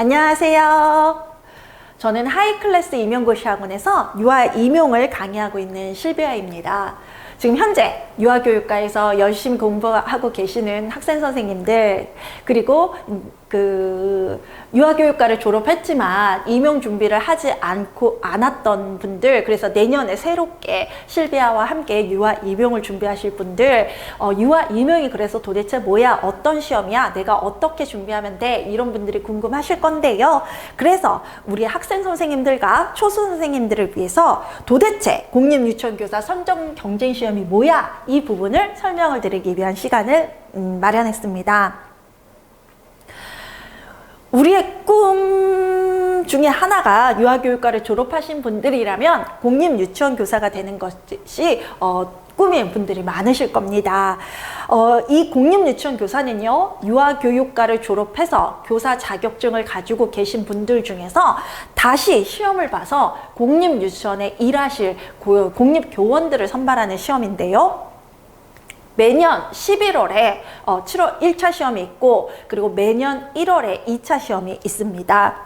안녕하세요. 저는 하이클래스 임용고시 학원에서 유아 임용을 강의하고 있는 실비아입니다. 지금 현재 유아교육과에서 열심히 공부하고 계시는 학생 선생님들, 그리고 유아교육과를 졸업했지만 임용 준비를 하지 않았던 분들, 그래서 내년에 새롭게 실비아와 함께 유아 임용을 준비하실 분들, 유아 임용이 그래서 도대체 뭐야, 어떤 시험이야, 내가 어떻게 준비하면 돼, 이런 분들이 궁금하실 건데요. 그래서 우리 학생 선생님들과 초수 선생님들을 위해서 도대체 공립유치원교사 선정 경쟁 시험이 뭐야, 이 부분을 설명을 드리기 위한 시간을 마련했습니다. 우리의 꿈 중에 하나가 유아교육과를 졸업하신 분들이라면 공립유치원 교사가 되는 것이 꿈인 분들이 많으실 겁니다. 이 공립유치원 교사는요, 유아교육과를 졸업해서 교사 자격증을 가지고 계신 분들 중에서 다시 시험을 봐서 공립유치원에 일하실 공립교원들을 선발하는 시험인데요. 매년 11월에 7월 1차 시험이 있고, 그리고 매년 1월에 2차 시험이 있습니다.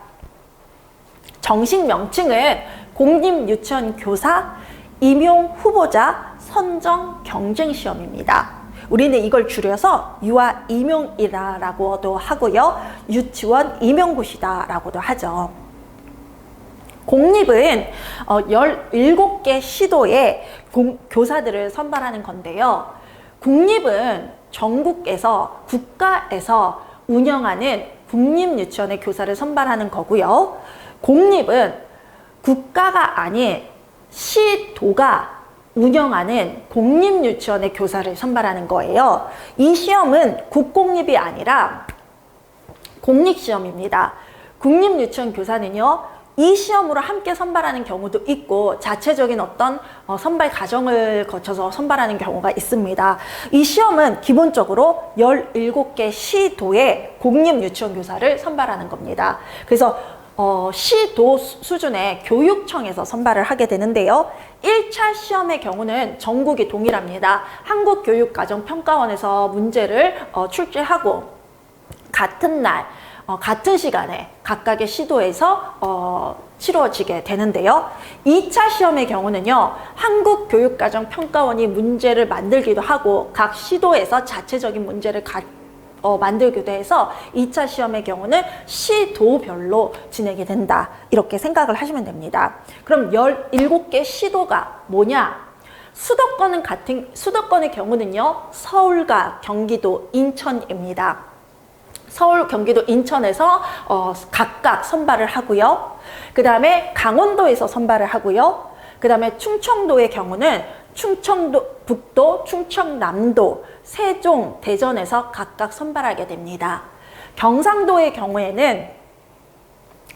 정식 명칭은 공립유치원 교사 임용 후보자 선정 경쟁 시험입니다. 우리는 이걸 줄여서 유아 임용이라고도 하고요, 유치원 임용고시다라고도 하죠. 공립은 17개 시도에 교사들을 선발하는 건데요. 국립은 전국에서 국가에서 운영하는 국립유치원의 교사를 선발하는 거고요. 공립은 국가가 아닌 시도가 운영하는 공립유치원의 교사를 선발하는 거예요. 이 시험은 국공립이 아니라 공립시험입니다. 국립유치원 교사는요, 이 시험으로 함께 선발하는 경우도 있고, 자체적인 어떤 선발 과정을 거쳐서 선발하는 경우가 있습니다. 이 시험은 기본적으로 17개 시도의 공립유치원 교사를 선발하는 겁니다. 그래서 시도 수준의 교육청에서 선발을 하게 되는데요. 1차 시험의 경우는 전국이 동일합니다. 한국교육과정평가원에서 문제를 출제하고 같은 날, 같은 시간에 각각의 시도에서 치러지게 되는데요. 2차 시험의 경우는요, 한국교육과정평가원이 문제를 만들기도 하고 각 시도에서 자체적인 문제를 만들기도 해서 2차 시험의 경우는 시도별로 진행이 된다, 이렇게 생각을 하시면 됩니다. 그럼 17개 시도가 뭐냐? 수도권의 경우는요, 서울과 경기도, 인천입니다. 서울, 경기도, 인천에서 각각 선발을 하고요. 그 다음에 강원도에서 선발을 하고요. 그 다음에 충청도의 경우는 충청도 북도, 충청남도, 세종, 대전에서 각각 선발하게 됩니다. 경상도의 경우에는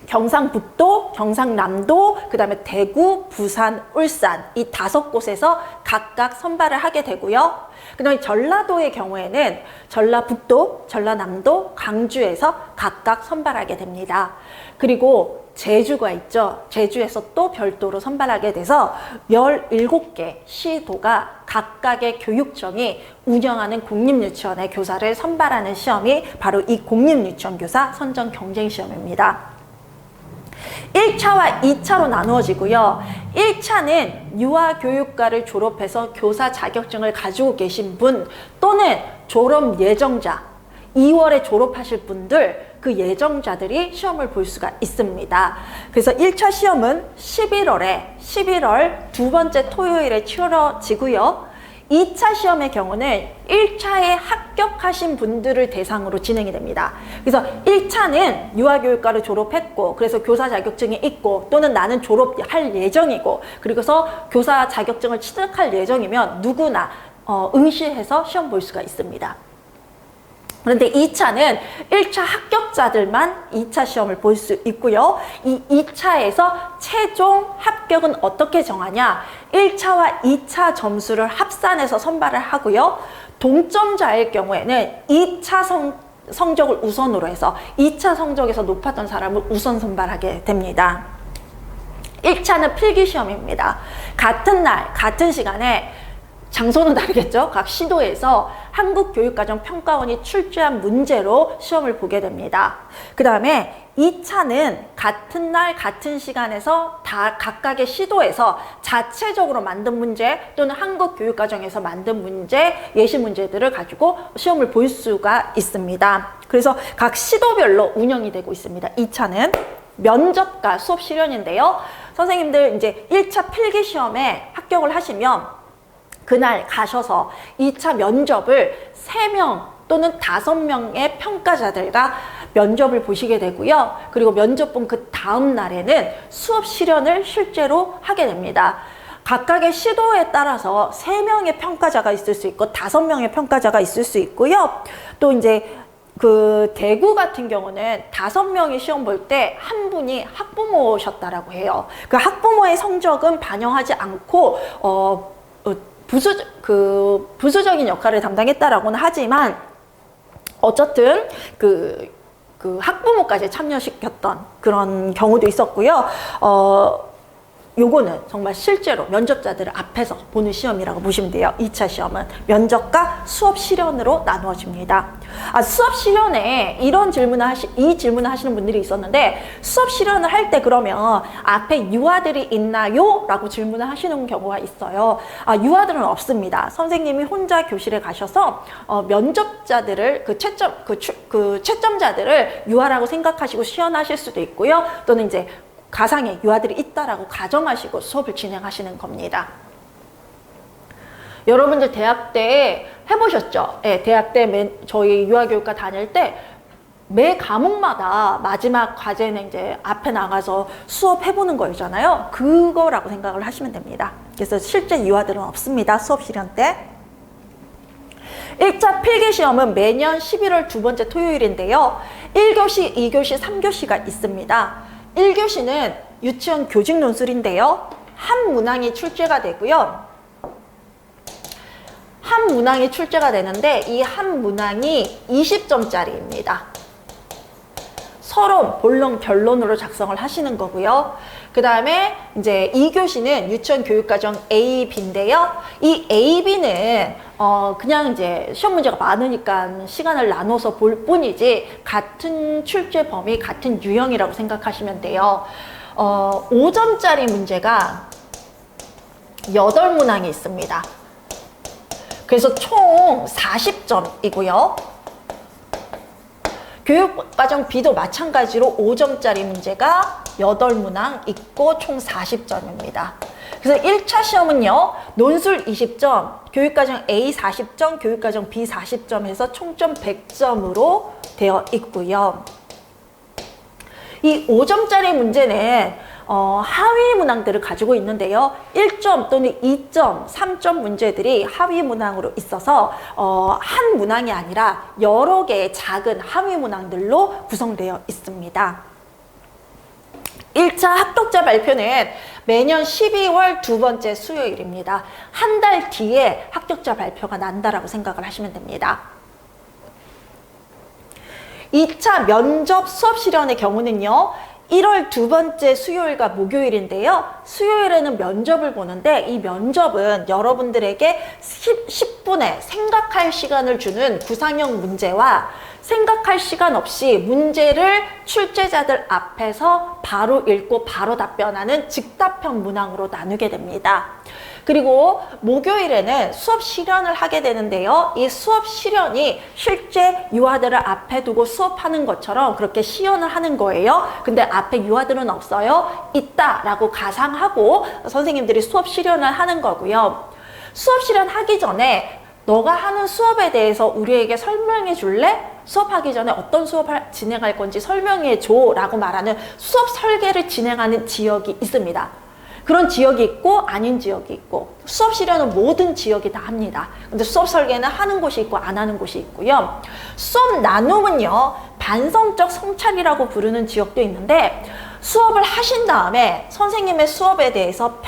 경상북도, 경상남도, 그 다음에 대구, 부산, 울산, 이 5곳에서 각각 선발을 하게 되고요. 그 다음에 전라도의 경우에는 전라북도, 전라남도, 강주에서 각각 선발하게 됩니다. 그리고 제주가 있죠. 제주에서 또 별도로 선발하게 돼서 17개 시도가 각각의 교육청이 운영하는 공립유치원의 교사를 선발하는 시험이 바로 이 공립유치원 교사 선정 경쟁 시험입니다. 1차와 2차로 나누어지고요. 1차는 유아교육과를 졸업해서 교사 자격증을 가지고 계신 분, 또는 졸업 예정자, 2월에 졸업하실 분들, 그 예정자들이 시험을 볼 수가 있습니다. 그래서 1차 시험은 11월 두 번째 토요일에 치러지고요. 2차 시험의 경우는 1차에 합격하신 분들을 대상으로 진행이 됩니다. 그래서 1차는 유아교육과를 졸업했고, 그래서 교사 자격증이 있고, 또는 나는 졸업할 예정이고, 그리고서 교사 자격증을 취득할 예정이면 누구나 응시해서 시험 볼 수가 있습니다. 그런데 2차는 1차 합격자들만 2차 시험을 볼 수 있고요. 이 2차에서 최종 합격은 어떻게 정하냐? 1차와 2차 점수를 합산해서 선발을 하고요. 동점자일 경우에는 2차 성적을 우선으로 해서 2차 성적에서 높았던 사람을 우선 선발하게 됩니다. 1차는 필기시험입니다. 같은 날, 같은 시간에 장소는 다르겠죠. 각 시도에서 한국교육과정평가원이 출제한 문제로 시험을 보게 됩니다. 그 다음에 2차는 같은 날 같은 시간에서 다 각각의 시도에서 자체적으로 만든 문제 또는 한국교육과정에서 만든 문제, 예시 문제들을 가지고 시험을 볼 수가 있습니다. 그래서 각 시도별로 운영이 되고 있습니다. 2차는 면접과 수업 실현인데요. 선생님들 이제 1차 필기시험에 합격을 하시면 그날 가셔서 2차 면접을 3명 또는 5명의 평가자들과 면접을 보시게 되고요. 그리고 면접 본 그 다음 날에는 수업 실현을 실제로 하게 됩니다. 각각의 시도에 따라서 3명의 평가자가 있을 수 있고 5명의 평가자가 있을 수 있고요. 또 이제 그 대구 같은 경우는 5명이 시험 볼 때 한 분이 학부모셨다라고 해요. 그 학부모의 성적은 반영하지 않고 부수적인 역할을 담당했다라고는 하지만 어쨌든 그 학부모까지 참여시켰던 그런 경우도 있었고요. 요거는 정말 실제로 면접자들을 앞에서 보는 시험이라고 보시면 돼요. 2차 시험은 면접과 수업 실현으로 나누어집니다. 수업 실현에 이 질문을 하시는 분들이 있었는데, 수업 실현을 할 때 그러면 앞에 유아들이 있나요? 라고 질문을 하시는 경우가 있어요. 유아들은 없습니다. 선생님이 혼자 교실에 가셔서 면접자들을 채점자들을 유아라고 생각하시고 시연하실 수도 있고요. 또는 이제 가상의 유아들이 있다라고 가정하시고 수업을 진행하시는 겁니다. 여러분들 대학 때 해보셨죠? 네, 대학 때 저희 유아교육과 다닐 때 매 과목마다 마지막 과제는 이제 앞에 나가서 수업해보는 거잖아요. 그거라고 생각을 하시면 됩니다. 그래서 실제 유아들은 없습니다. 수업 실현 때. 1차 필기시험은 매년 11월 두 번째 토요일인데요. 1교시, 2교시, 3교시가 있습니다. 1교시는 유치원 교직 논술인데요. 한 문항이 출제가 되고요. 한 문항이 출제가 되는데 이 한 문항이 20점짜리입니다. 서론, 본론, 결론으로 작성을 하시는 거고요. 그 다음에 이제 2교시는 유치원 교육과정 A, B인데요. 이 A, B는 그냥 이제 시험 문제가 많으니까 시간을 나눠서 볼 뿐이지 같은 출제 범위, 같은 유형이라고 생각하시면 돼요. 5점짜리 문제가 8문항이 있습니다. 그래서 총 40점이고요. 교육과정 B도 마찬가지로 5점짜리 문제가 8문항 있고 총 40점입니다. 그래서 1차 시험은요, 논술 20점, 교육과정 A 40점, 교육과정 B 40점 해서 총점 100점으로 되어 있고요. 이 5점짜리 문제는 하위 문항들을 가지고 있는데요. 1점 또는 2점, 3점 문제들이 하위 문항으로 있어서 한 문항이 아니라 여러 개의 작은 하위 문항들로 구성되어 있습니다. 1차 합격자 발표는 매년 12월 두 번째 수요일입니다. 한 달 뒤에 합격자 발표가 난다라고 생각을 하시면 됩니다. 2차 면접 수업 실현의 경우는요. 1월 두 번째 수요일과 목요일인데요. 수요일에는 면접을 보는데 이 면접은 여러분들에게 10분의 생각할 시간을 주는 구상형 문제와 생각할 시간 없이 문제를 출제자들 앞에서 바로 읽고 바로 답변하는 즉답형 문항으로 나누게 됩니다. 그리고 목요일에는 수업 실현을 하게 되는데요. 이 수업 실현이 실제 유아들을 앞에 두고 수업하는 것처럼 그렇게 시연을 하는 거예요. 근데 앞에 유아들은 없어요. 있다라고 가상하고 선생님들이 수업 실현을 하는 거고요. 수업 실현하기 전에 너가 하는 수업에 대해서 우리에게 설명해 줄래? 수업하기 전에 어떤 수업을 진행할 건지 설명해 줘 라고 말하는 수업 설계를 진행하는 지역이 있습니다. 그런 지역이 있고 아닌 지역이 있고 수업 실현은 모든 지역이 다 합니다. 근데 수업 설계는 하는 곳이 있고 안 하는 곳이 있고요. 수업 나눔은요. 반성적 성찰이라고 부르는 지역도 있는데 수업을 하신 다음에 선생님의 수업에 대해서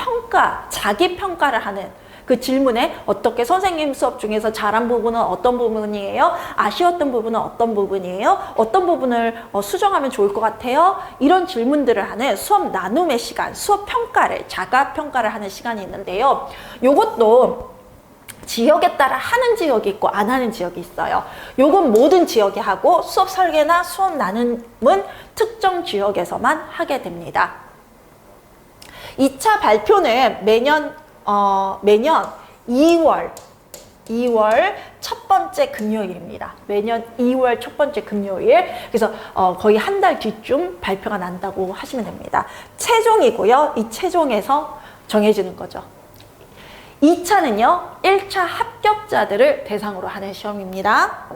자기 평가를 하는 그 질문에 어떻게 선생님 수업 중에서 잘한 부분은 어떤 부분이에요? 아쉬웠던 부분은 어떤 부분이에요? 어떤 부분을 수정하면 좋을 것 같아요? 이런 질문들을 하는 수업 나눔의 시간, 수업 평가를, 자가 평가를 하는 시간이 있는데요. 요것도 지역에 따라 하는 지역이 있고 안 하는 지역이 있어요. 요건 모든 지역이 하고 수업 설계나 수업 나눔은 특정 지역에서만 하게 됩니다. 2차 발표는 매년 2월 첫 번째 금요일입니다. 매년 2월 첫 번째 금요일. 그래서 거의 한 달 뒤쯤 발표가 난다고 하시면 됩니다. 최종이고요. 이 최종에서 정해지는 거죠. 2차는요, 1차 합격자들을 대상으로 하는 시험입니다.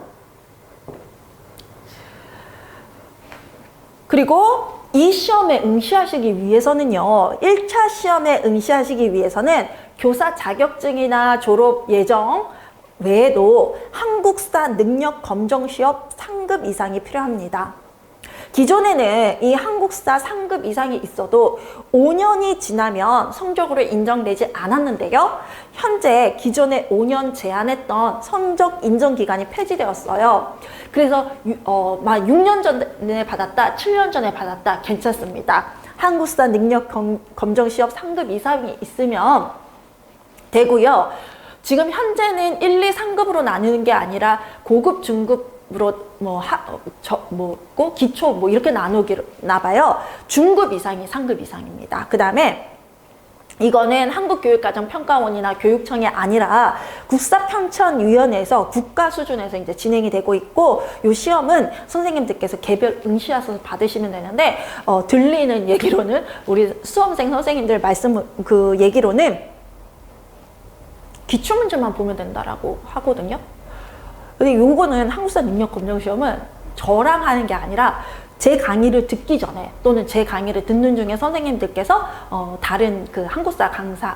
그리고 이 시험에 응시하시기 위해서는요, 1차 시험에 응시하시기 위해서는 교사 자격증이나 졸업 예정 외에도 한국사 능력 검정 시험 상급 이상이 필요합니다. 기존에는 이 한국사 상급 이상이 있어도 5년이 지나면 성적으로 인정되지 않았는데요. 현재 기존에 5년 제한했던 성적 인정 기간이 폐지되었어요. 그래서 6년 전에 받았다, 7년 전에 받았다 괜찮습니다. 한국사 능력 검정 시험 상급 이상이 있으면 되고요. 지금 현재는 1, 2, 3급으로 나누는 게 아니라 고급, 중급으로 기초 이렇게 나누기나 봐요. 중급 이상이 상급 이상입니다. 그 다음에 이거는 한국교육과정평가원이나 교육청이 아니라 국사평천위원회에서 국가 수준에서 이제 진행이 되고 있고, 이 시험은 선생님들께서 개별 응시하셔서 받으시면 되는데, 들리는 얘기로는 우리 수험생 선생님들 그 얘기로는 기출문제만 보면 된다라고 하거든요. 근데 요거는 한국사 능력 검정 시험은 저랑 하는 게 아니라 제 강의를 듣기 전에 또는 제 강의를 듣는 중에 선생님들께서 다른 그 한국사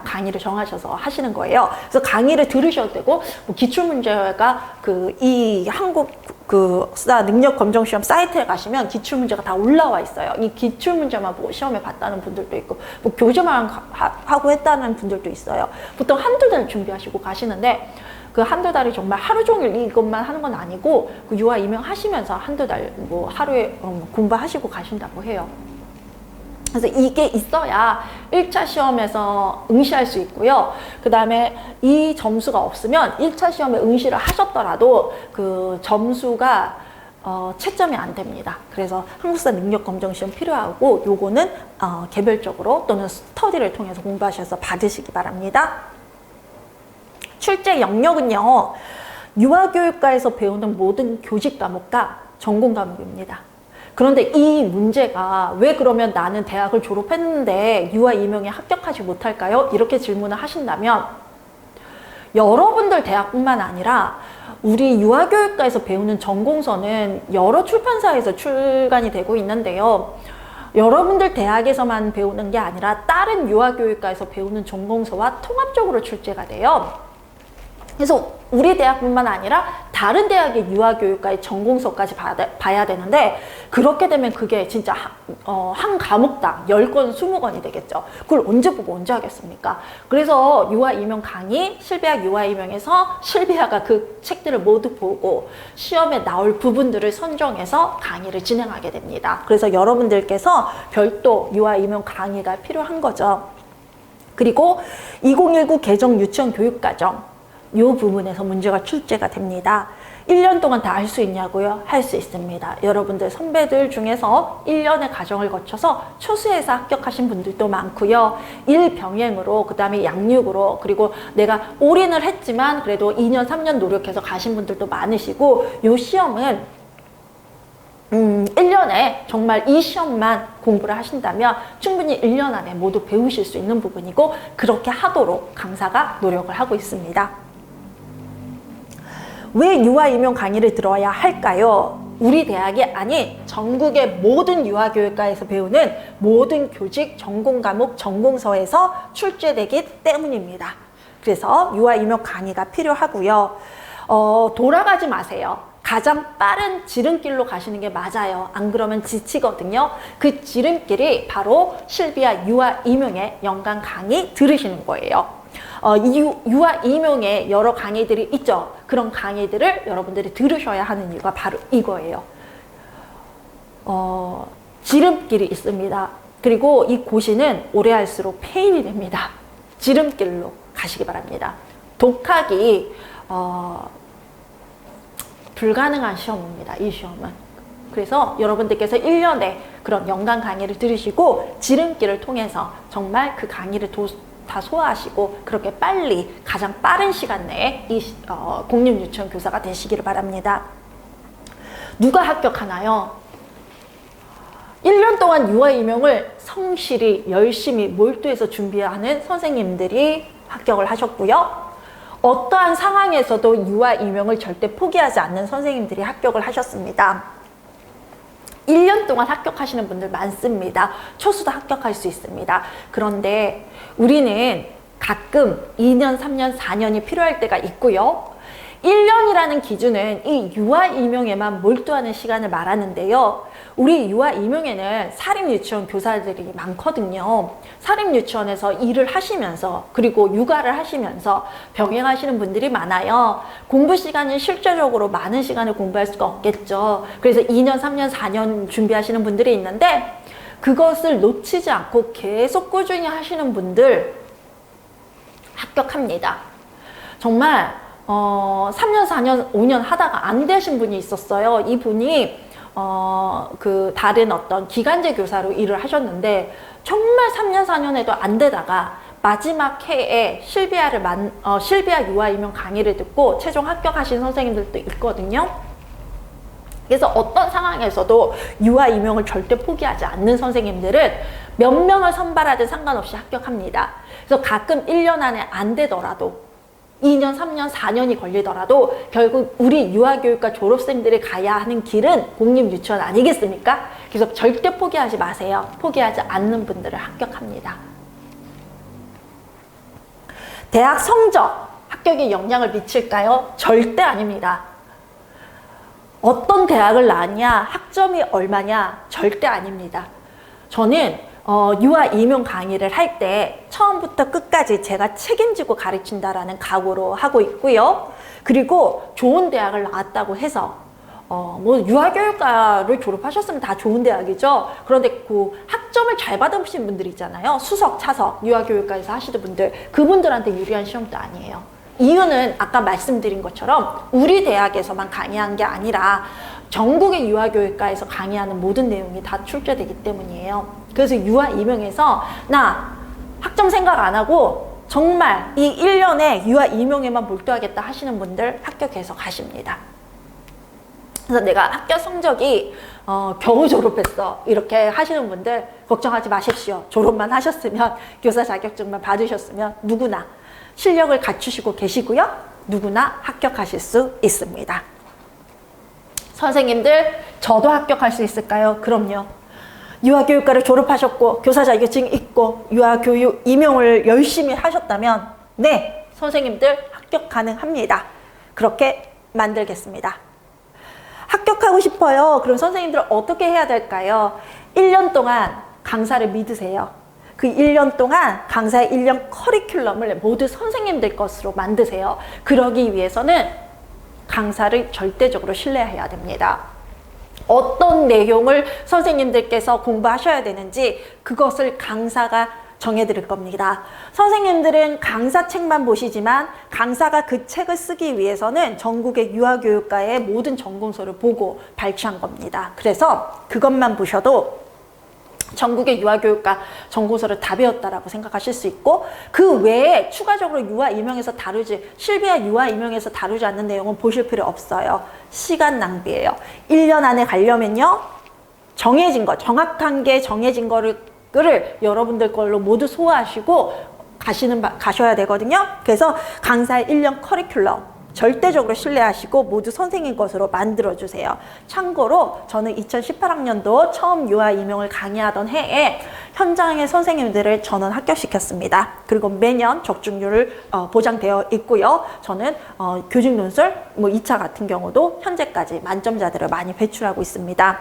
강의를 정하셔서 하시는 거예요. 그래서 강의를 들으셔도 되고, 기출문제가 이 한국사 능력 검정 시험 사이트에 가시면 기출문제가 다 올라와 있어요. 이 기출문제만 보고 시험에 봤다는 분들도 있고, 교재만 하고 했다는 분들도 있어요. 보통 한두 달 준비하시고 가시는데, 그 한두 달이 정말 하루 종일 이것만 하는 건 아니고, 그 유아 임용 하시면서 한두 달 하루에 공부하시고 가신다고 해요. 그래서 이게 있어야 1차 시험에서 응시할 수 있고요. 그 다음에 이 점수가 없으면 1차 시험에 응시를 하셨더라도 그 점수가 채점이 안 됩니다. 그래서 한국사 능력 검정 시험 필요하고, 요거는 개별적으로 또는 스터디를 통해서 공부하셔서 받으시기 바랍니다. 출제 영역은요, 유아교육과에서 배우는 모든 교직 과목과 전공 과목입니다. 그런데 이 문제가 왜 그러면 나는 대학을 졸업했는데 유아 임용에 합격하지 못할까요? 이렇게 질문을 하신다면, 여러분들 대학뿐만 아니라 우리 유아교육과에서 배우는 전공서는 여러 출판사에서 출간이 되고 있는데요. 여러분들 대학에서만 배우는 게 아니라 다른 유아교육과에서 배우는 전공서와 통합적으로 출제가 돼요. 그래서 우리 대학뿐만 아니라 다른 대학의 유아교육과의 전공서까지 봐야 되는데, 그렇게 되면 그게 진짜 한 과목당 10권, 20권이 되겠죠. 그걸 언제 보고 언제 하겠습니까? 그래서 유아 임용 강의, 실비학 유아 임용에서 실비아가 그 책들을 모두 보고 시험에 나올 부분들을 선정해서 강의를 진행하게 됩니다. 그래서 여러분들께서 별도 유아 임용 강의가 필요한 거죠. 그리고 2019 개정 유치원 교육과정, 이 부분에서 문제가 출제가 됩니다. 1년 동안 다 할 수 있냐고요? 할 수 있습니다. 여러분들 선배들 중에서 1년의 과정을 거쳐서 초수에서 합격하신 분들도 많고요. 1병행으로, 그 다음에 양육으로, 그리고 내가 올인을 했지만 그래도 2년, 3년 노력해서 가신 분들도 많으시고, 이 시험은 1년에 정말 이 시험만 공부를 하신다면 충분히 1년 안에 모두 배우실 수 있는 부분이고, 그렇게 하도록 강사가 노력을 하고 있습니다. 왜 유아 임용 강의를 들어야 할까요? 우리 대학이 아닌 전국의 모든 유아교육과에서 배우는 모든 교직, 전공 과목, 전공서에서 출제되기 때문입니다. 그래서 유아 임용 강의가 필요하고요. 돌아가지 마세요. 가장 빠른 지름길로 가시는 게 맞아요. 안 그러면 지치거든요. 그 지름길이 바로 실비아 유아 임용의 연간 강의 들으시는 거예요. 유아 임용에 여러 강의들이 있죠. 그런 강의들을 여러분들이 들으셔야 하는 이유가 바로 이거예요. 지름길이 있습니다. 그리고 이 고시는 오래 할수록 페인이 됩니다. 지름길로 가시기 바랍니다. 독학이 불가능한 시험입니다. 이 시험은. 그래서 여러분들께서 1년에 그런 연간 강의를 들으시고 지름길을 통해서 정말 그 강의를 다 소화하시고 그렇게 빨리 가장 빠른 시간 내에 이 공립유치원 교사가 되시기를 바랍니다. 누가 합격하나요? 1년 동안 유아 임용을 성실히 열심히 몰두해서 준비하는 선생님들이 합격을 하셨고요. 어떠한 상황에서도 유아 임용을 절대 포기하지 않는 선생님들이 합격을 하셨습니다. 1년 동안 합격하시는 분들 많습니다. 초수도 합격할 수 있습니다. 그런데 우리는 가끔 2년, 3년, 4년이 필요할 때가 있고요. 1년이라는 기준은 이 유아 임용에만 몰두하는 시간을 말하는데요. 우리 유아 임용에는 사립유치원 교사들이 많거든요. 사립유치원에서 일을 하시면서 그리고 육아를 하시면서 병행하시는 분들이 많아요. 공부 시간은 실제적으로 많은 시간을 공부할 수가 없겠죠. 그래서 2년, 3년, 4년 준비하시는 분들이 있는데 그것을 놓치지 않고 계속 꾸준히 하시는 분들 합격합니다. 정말 3년, 4년, 5년 하다가 안 되신 분이 있었어요. 이분이 그 다른 어떤 기간제 교사로 일을 하셨는데 정말 3년, 4년에도 안 되다가 마지막 해에 실비아 유아 임용 강의를 듣고 최종 합격하신 선생님들도 있거든요. 그래서 어떤 상황에서도 유아 임용을 절대 포기하지 않는 선생님들은 몇 명을 선발하든 상관없이 합격합니다. 그래서 가끔 1년 안에 안 되더라도 2년, 3년, 4년이 걸리더라도 결국 우리 유아교육과 졸업생들이 가야 하는 길은 공립유치원 아니겠습니까? 그래서 절대 포기하지 마세요. 포기하지 않는 분들을 합격합니다. 대학 성적, 합격에 영향을 미칠까요? 절대 아닙니다. 어떤 대학을 나왔냐, 학점이 얼마냐, 절대 아닙니다. 저는 유아 임용 강의를 할 때 처음부터 끝까지 제가 책임지고 가르친다라는 각오로 하고 있고요. 그리고 좋은 대학을 나왔다고 해서 뭐 유아교육과를 졸업하셨으면 다 좋은 대학이죠. 그런데 그 학점을 잘 받으신 분들 있잖아요. 수석, 차석, 유아교육과에서 하시는 분들, 그분들한테 유리한 시험도 아니에요. 이유는 아까 말씀드린 것처럼 우리 대학에서만 강의한 게 아니라 전국의 유아교육과에서 강의하는 모든 내용이 다 출제되기 때문이에요. 그래서 유아 임용에서 나 학점 생각 안 하고 정말 이 1년에 유아 임용에만 몰두하겠다 하시는 분들 합격해서 가십니다. 그래서 내가 학교 성적이 겨우 졸업했어 이렇게 하시는 분들 걱정하지 마십시오. 졸업만 하셨으면 교사 자격증만 받으셨으면 누구나 실력을 갖추시고 계시고요. 누구나 합격하실 수 있습니다. 선생님들, 저도 합격할 수 있을까요? 그럼요. 유아교육과를 졸업하셨고 교사 자격증 있고 유아교육 임용을 열심히 하셨다면 네, 선생님들 합격 가능합니다. 그렇게 만들겠습니다. 합격하고 싶어요. 그럼 선생님들 어떻게 해야 될까요? 1년 동안 강사를 믿으세요. 그 1년 동안 강사의 1년 커리큘럼을 모두 선생님들 것으로 만드세요. 그러기 위해서는 강사를 절대적으로 신뢰해야 됩니다. 어떤 내용을 선생님들께서 공부하셔야 되는지 그것을 강사가 정해드릴 겁니다. 선생님들은 강사 책만 보시지만 강사가 그 책을 쓰기 위해서는 전국의 유아교육과의 모든 전공서를 보고 발췌한 겁니다. 그래서 그것만 보셔도 전국의 유아교육과 전공서를 다 배웠다라고 생각하실 수 있고 그 외에 추가적으로 유아 임용에서 다루지 실비아 유아 임용에서 다루지 않는 내용은 보실 필요 없어요. 시간 낭비예요. 1년 안에 가려면요. 정해진 거, 정확한 게 정해진 거를 여러분들 걸로 모두 소화하시고 가셔야 되거든요. 그래서 강사의 1년 커리큘럼 절대적으로 신뢰하시고 모두 선생님 것으로 만들어주세요. 참고로 저는 2018학년도 처음 유아 임용을 강의하던 해에 현장의 선생님들을 전원 합격시켰습니다. 그리고 매년 적중률을 보장되어 있고요. 저는 교직 논술 2차 같은 경우도 현재까지 만점자들을 많이 배출하고 있습니다.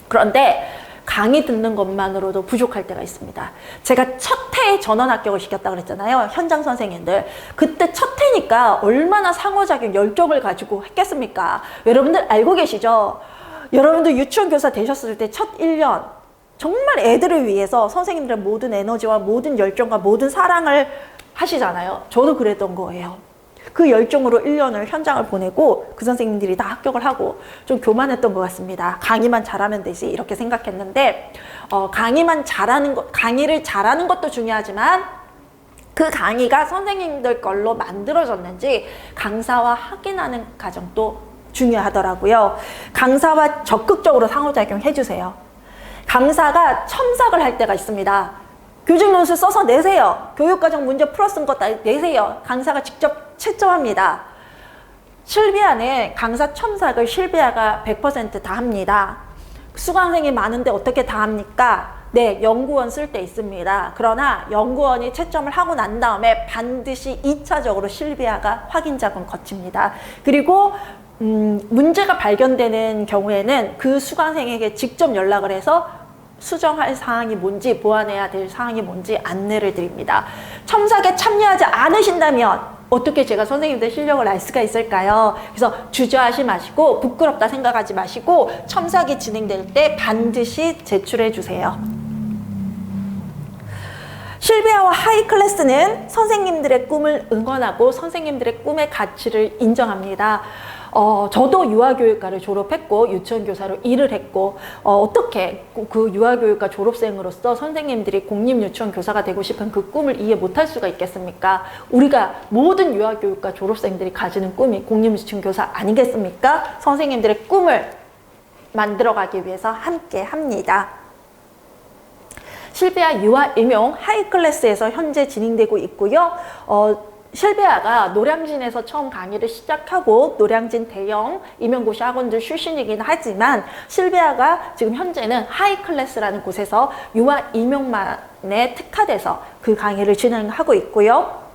그런데 강의 듣는 것만으로도 부족할 때가 있습니다. 제가 첫 해에 전원 합격을 시켰다고 그랬잖아요. 현장 선생님들. 그때 첫 해니까 얼마나 상호작용 열정을 가지고 했겠습니까? 여러분들 알고 계시죠? 여러분들 유치원 교사 되셨을 때 첫 1년 정말 애들을 위해서 선생님들의 모든 에너지와 모든 열정과 모든 사랑을 하시잖아요. 저도 그랬던 거예요. 그 열정으로 1년을 현장을 보내고 그 선생님들이 다 합격을 하고 좀 교만했던 것 같습니다. 강의만 잘하면 되지 이렇게 생각했는데 강의를 잘하는 것도 중요하지만 그 강의가 선생님들 걸로 만들어졌는지 강사와 확인하는 과정도 중요하더라고요. 강사와 적극적으로 상호작용 해주세요. 강사가 첨삭을 할 때가 있습니다. 교직 논술 써서 내세요. 교육과정 문제 풀었은 것 다 내세요. 강사가 직접 채점합니다. 실비아는 강사 첨삭을 실비아가 100% 다 합니다. 수강생이 많은데 어떻게 다 합니까? 네, 연구원 쓸 때 있습니다. 그러나 연구원이 채점을 하고 난 다음에 반드시 2차적으로 실비아가 확인 작업을 거칩니다. 그리고 문제가 발견되는 경우에는 그 수강생에게 직접 연락을 해서 수정할 사항이 뭔지, 보완해야 될 사항이 뭔지 안내를 드립니다. 첨삭에 참여하지 않으신다면 어떻게 제가 선생님들 실력을 알 수가 있을까요? 그래서 주저하지 마시고 부끄럽다 생각하지 마시고 첨삭이 진행될 때 반드시 제출해 주세요. 실비아와 하이클래스는 선생님들의 꿈을 응원하고 선생님들의 꿈의 가치를 인정합니다. 저도 유아교육과를 졸업했고 유치원교사로 일을 했고 어떻게 그 유아교육과 졸업생으로서 선생님들이 공립유치원교사가 되고 싶은 그 꿈을 이해 못할 수가 있겠습니까? 우리가 모든 유아교육과 졸업생들이 가지는 꿈이 공립유치원교사 아니겠습니까? 선생님들의 꿈을 만들어가기 위해서 함께 합니다. 실비아 유아 임용 하이클래스에서 현재 진행되고 있고요. 실비아가 노량진에서 처음 강의를 시작하고 노량진 대형 임용고시 학원들 출신이긴 하지만 실비아가 지금 현재는 하이클래스라는 곳에서 유아 임용만에 특화돼서 그 강의를 진행하고 있고요.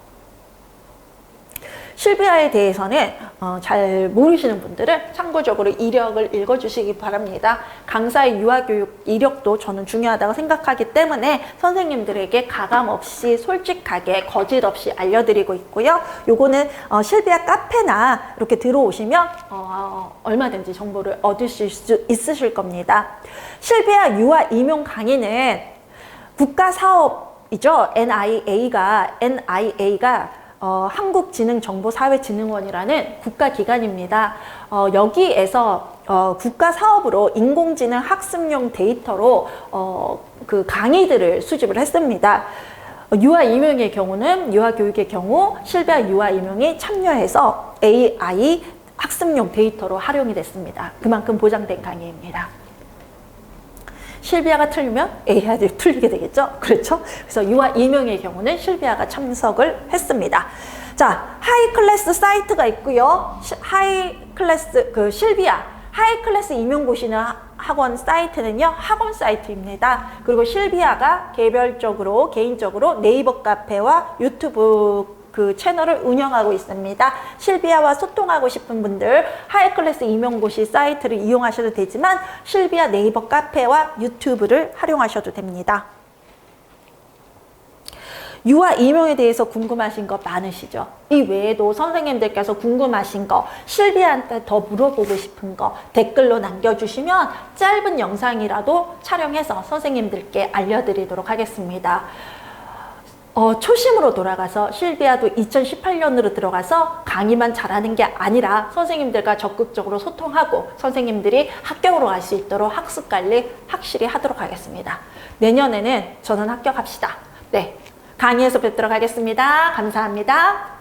실비아에 대해서는 잘 모르시는 분들은 참고적으로 이력을 읽어주시기 바랍니다. 강사의 유아교육 이력도 저는 중요하다고 생각하기 때문에 선생님들에게 가감없이 솔직하게 거짓 없이 알려드리고 있고요. 요거는 실비아 카페나 이렇게 들어오시면 얼마든지 정보를 얻으실 수 있으실 겁니다. 실비아 유아 임용 강의는 국가사업이죠. NIA가 한국지능정보사회진흥원이라는 국가기관입니다. 여기에서 국가사업으로 인공지능 학습용 데이터로 그 강의들을 수집을 했습니다. 유아 임용의 경우는 유아교육의 경우 실비아 유아 임용이 참여해서 AI 학습용 데이터로 활용이 됐습니다. 그만큼 보장된 강의입니다. 실비아가 틀리면 AI도 틀리게 되겠죠? 그렇죠? 그래서 유아 임용의 경우는 실비아가 참석을 했습니다. 자, 하이클래스 사이트가 있고요. 실비아 하이클래스 임용고시는 학원 사이트는요, 학원 사이트입니다. 그리고 실비아가 개인적으로 네이버 카페와 유튜브 그 채널을 운영하고 있습니다. 실비아와 소통하고 싶은 분들 하이클래스 임용고시 사이트를 이용하셔도 되지만 실비아 네이버 카페와 유튜브를 활용하셔도 됩니다. 유아 임용에 대해서 궁금하신 거 많으시죠? 이 외에도 선생님들께서 궁금하신 거, 실비아한테 더 물어보고 싶은 거 댓글로 남겨주시면 짧은 영상이라도 촬영해서 선생님들께 알려드리도록 하겠습니다. 초심으로 돌아가서 실비아도 2018년으로 들어가서 강의만 잘하는 게 아니라 선생님들과 적극적으로 소통하고 선생님들이 합격으로 갈 수 있도록 학습 관리 확실히 하도록 하겠습니다. 내년에는 저는 합격합시다. 네, 강의에서 뵙도록 하겠습니다. 감사합니다.